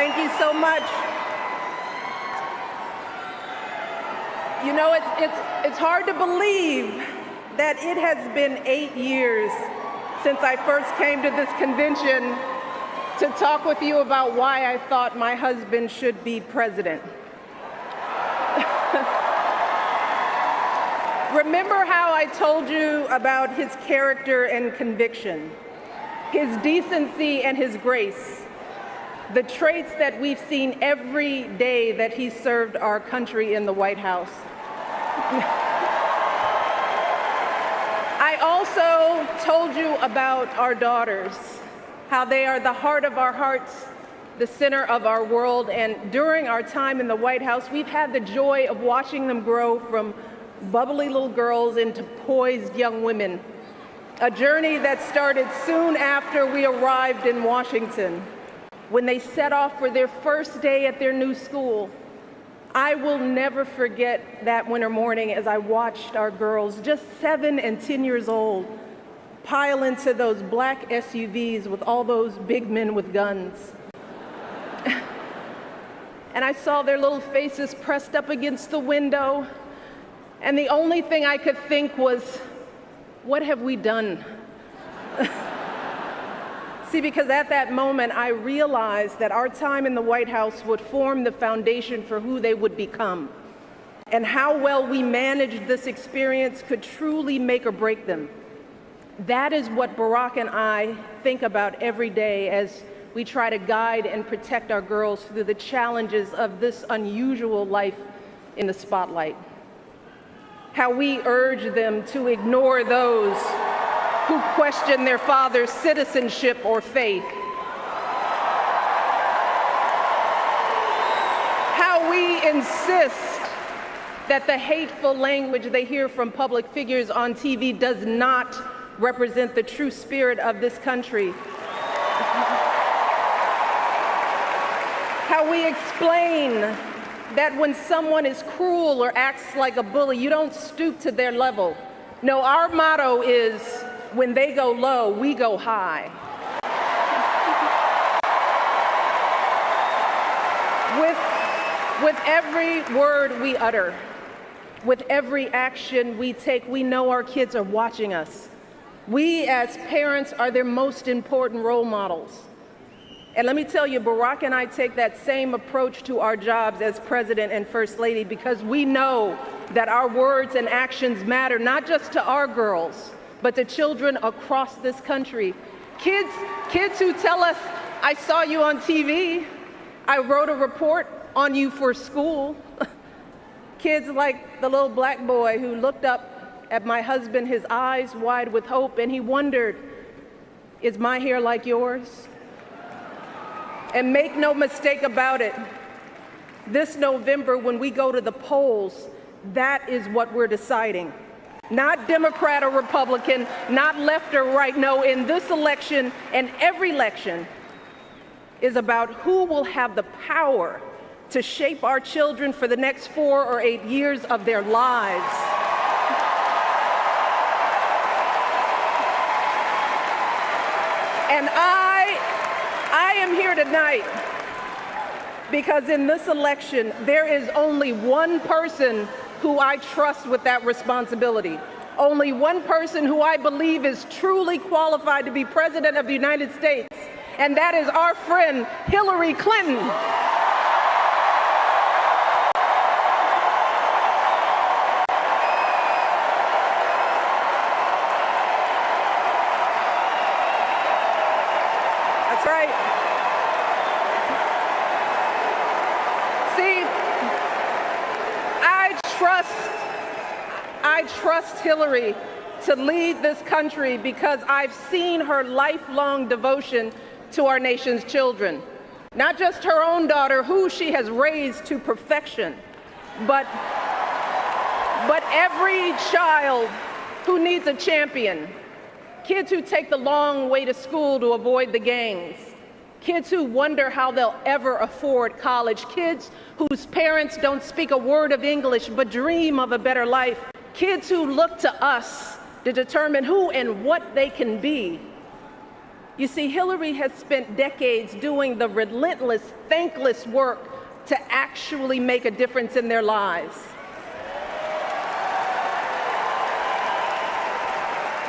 Thank you so much. You know, it's hard to believe that it has been 8 years since I first came to this convention to talk with you about why I thought my husband should be president. Remember how I told you about his character and conviction, his decency and his grace, the traits that we've seen every day that he served our country in the White House. I also told you about our daughters, how they are the heart of our hearts, the center of our world, and during our time in the White House, we've had the joy of watching them grow from bubbly little girls into poised young women, a journey that started soon after we arrived in Washington, when they set off for their first day at their new school. I will never forget that winter morning as I watched our girls, just 7 and 10 years old, pile into those black SUVs with all those big men with guns. And I saw their little faces pressed up against the window, and the only thing I could think was, what have we done? See, because at that moment, I realized that our time in the White House would form the foundation for who they would become, and how well we managed this experience could truly make or break them. That is what Barack and I think about every day as we try to guide and protect our girls through the challenges of this unusual life in the spotlight. How we urge them to ignore those who question their father's citizenship or faith. How we insist that the hateful language they hear from public figures on TV does not represent the true spirit of this country. How we explain that when someone is cruel or acts like a bully, you don't stoop to their level. No, our motto is, when they go low, we go high. With every word we utter, with every action we take, we know our kids are watching us. We as parents are their most important role models. And let me tell you, Barack and I take that same approach to our jobs as President and First Lady, because we know that our words and actions matter, not just to our girls, but to children across this country. Kids who tell us, I saw you on TV, I wrote a report on you for school. Kids like the little black boy who looked up at my husband, his eyes wide with hope, and he wondered, is my hair like yours? And make no mistake about it, this November when we go to the polls, that is what we're deciding. Not Democrat or Republican, not left or right. No, in this election and every election is about who will have the power to shape our children for the next 4 or 8 years of their lives. And I am here tonight because in this election, there is only one person who I trust with that responsibility. Only one person who I believe is truly qualified to be President of the United States, and that is our friend, Hillary Clinton. That's right. See, I trust Hillary to lead this country because I've seen her lifelong devotion to our nation's children. Not just her own daughter, who she has raised to perfection, but every child who needs a champion. Kids who take the long way to school to avoid the gangs. Kids who wonder how they'll ever afford college. Kids whose parents don't speak a word of English but dream of a better life. Kids who look to us to determine who and what they can be. You see, Hillary has spent decades doing the relentless, thankless work to actually make a difference in their lives.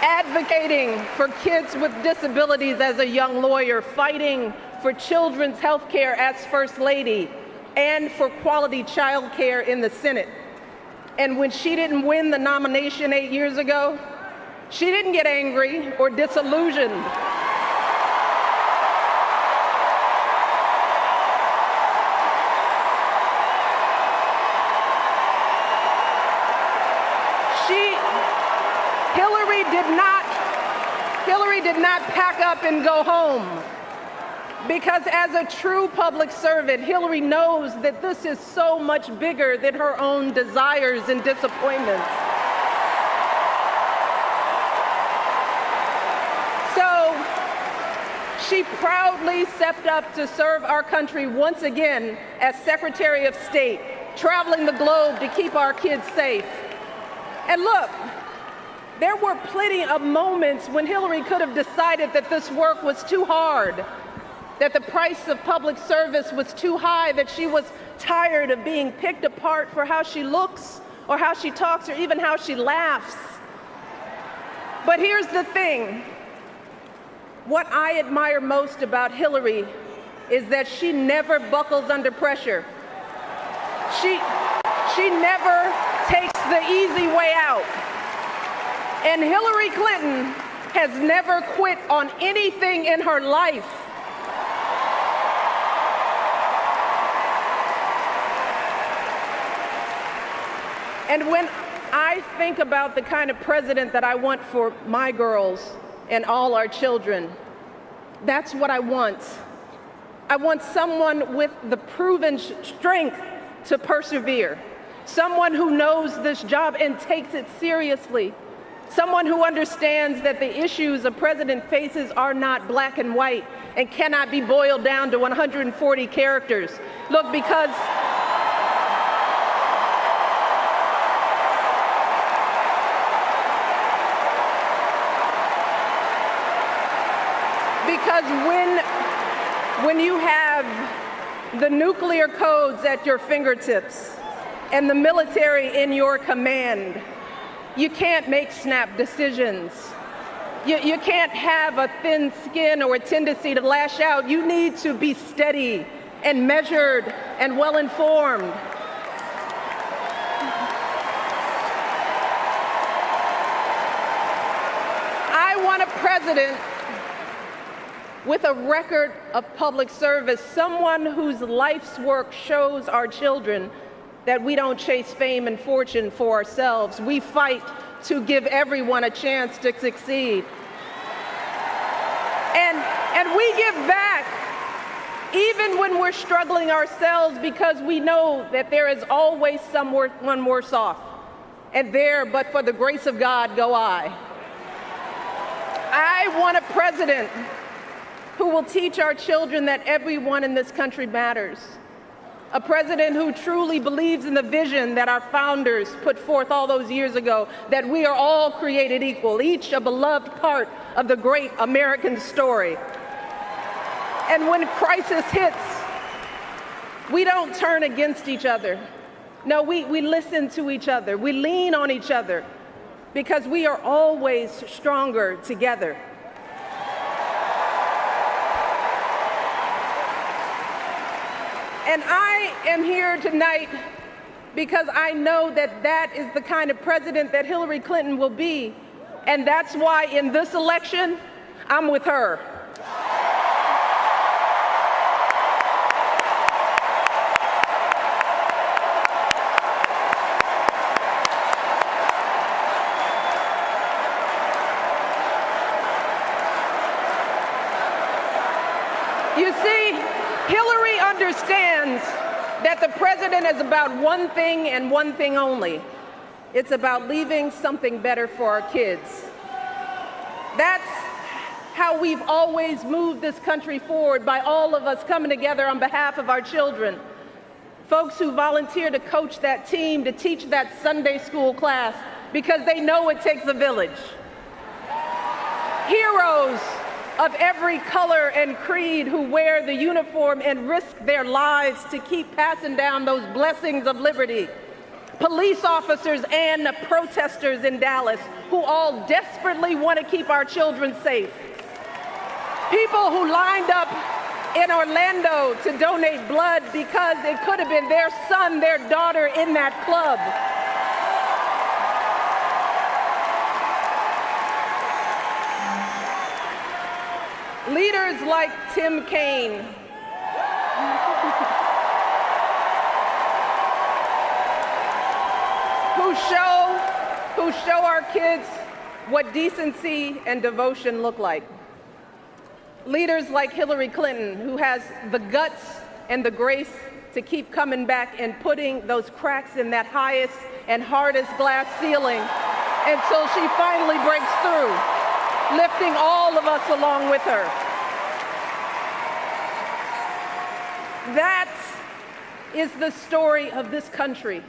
Advocating for kids with disabilities as a young lawyer, fighting for children's health care as First Lady, and for quality child care in the Senate. And when she didn't win the nomination 8 years ago, she didn't get angry or disillusioned. Hillary did not pack up and go home, because as a true public servant, Hillary knows that this is so much bigger than her own desires and disappointments. So she proudly stepped up to serve our country once again as Secretary of State, traveling the globe to keep our kids safe. And look, there were plenty of moments when Hillary could have decided that this work was too hard, that the price of public service was too high, that she was tired of being picked apart for how she looks or how she talks or even how she laughs. But here's the thing. What I admire most about Hillary is that she never buckles under pressure. She never takes the easy way out. And Hillary Clinton has never quit on anything in her life. And when I think about the kind of president that I want for my girls and all our children, that's what I want. I want someone with the proven strength to persevere, someone who knows this job and takes it seriously, someone who understands that the issues a president faces are not black and white and cannot be boiled down to 140 characters. Look, because when you have the nuclear codes at your fingertips and the military in your command, you can't make snap decisions. You can't have a thin skin or a tendency to lash out. You need to be steady and measured and well-informed. I want a president with a record of public service, someone whose life's work shows our children that we don't chase fame and fortune for ourselves. We fight to give everyone a chance to succeed. And we give back even when we're struggling ourselves, because we know that there is always someone worse off. And there, but for the grace of God, go I. I want a president who will teach our children that everyone in this country matters. A president who truly believes in the vision that our founders put forth all those years ago, that we are all created equal, each a beloved part of the great American story. And when crisis hits, we don't turn against each other. No, we listen to each other. We lean on each other, because we are always stronger together. And I am here tonight because I know that that is the kind of president that Hillary Clinton will be. And that's why in this election, I'm with her. You see, Hillary understands that the president is about one thing and one thing only. It's about leaving something better for our kids. That's how we've always moved this country forward, by all of us coming together on behalf of our children. Folks who volunteer to coach that team, to teach that Sunday school class, because they know it takes a village. Heroes of every color and creed who wear the uniform and risk their lives to keep passing down those blessings of liberty. Police officers and protesters in Dallas who all desperately want to keep our children safe. People who lined up in Orlando to donate blood because it could have been their son, their daughter in that club. Leaders like Tim Kaine, who show our kids what decency and devotion look like. Leaders like Hillary Clinton, who has the guts and the grace to keep coming back and putting those cracks in that highest and hardest glass ceiling until she finally breaks through, lifting all of us along with her. That is the story of this country,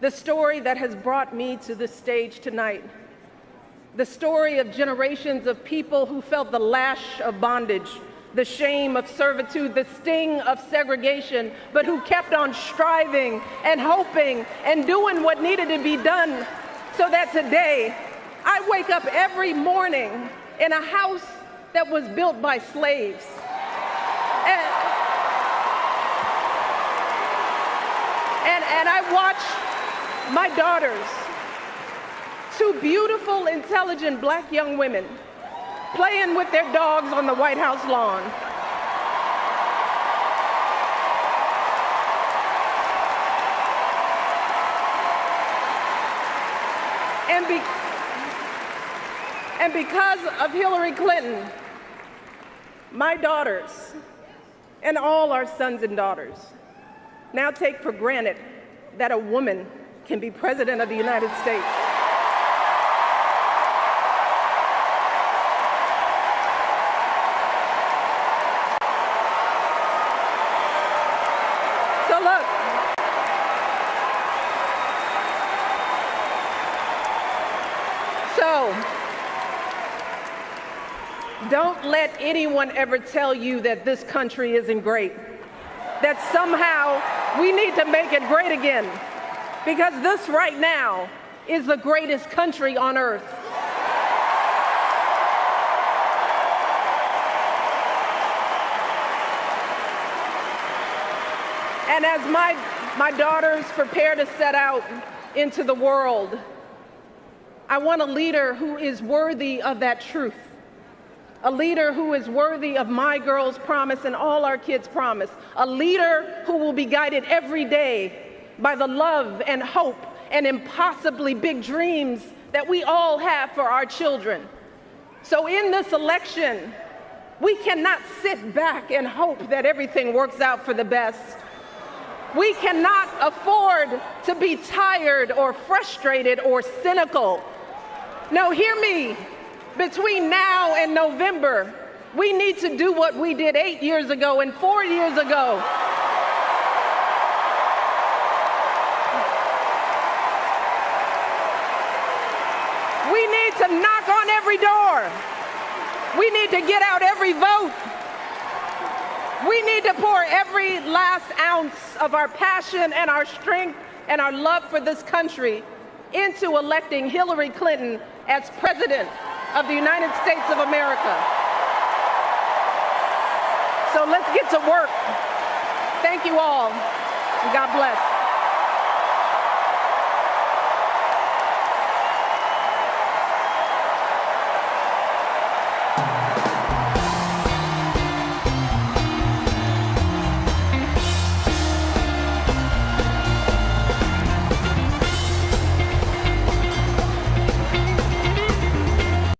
the story that has brought me to this stage tonight. The story of generations of people who felt the lash of bondage, the shame of servitude, the sting of segregation, but who kept on striving and hoping and doing what needed to be done so that today I wake up every morning in a house that was built by slaves. And I watch my daughters, two beautiful, intelligent black young women, playing with their dogs on the White House lawn. And because of Hillary Clinton, my daughters and all our sons and daughters now take for granted that a woman can be president of the United States. So look, don't let anyone ever tell you that this country isn't great, that somehow we need to make it great again, because this right now is the greatest country on earth. And as my daughters prepare to set out into the world, I want a leader who is worthy of that truth. A leader who is worthy of my girls' promise and all our kids' promise. A leader who will be guided every day by the love and hope and impossibly big dreams that we all have for our children. So in this election, we cannot sit back and hope that everything works out for the best. We cannot afford to be tired or frustrated or cynical. No, hear me. Between now and November, we need to do what we did 8 years ago and 4 years ago. We need to knock on every door. We need to get out every vote. We need to pour every last ounce of our passion and our strength and our love for this country into electing Hillary Clinton as president of the United States of America. So let's get to work. Thank you all, and God bless.